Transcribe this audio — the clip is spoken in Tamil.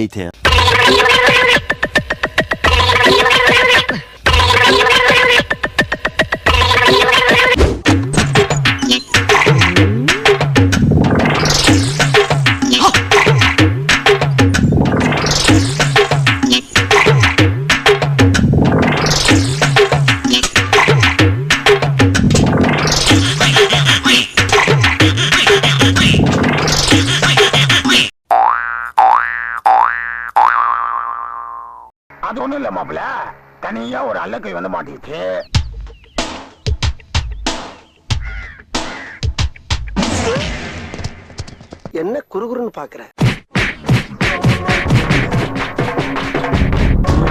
later. அது ஒண்ணும் இல்ல மாப்பிள்ள, தனியா ஒரு அல்லக்கை வந்து மாட்டிச்சு. என்ன குறுகுறுன்னு பாக்குற?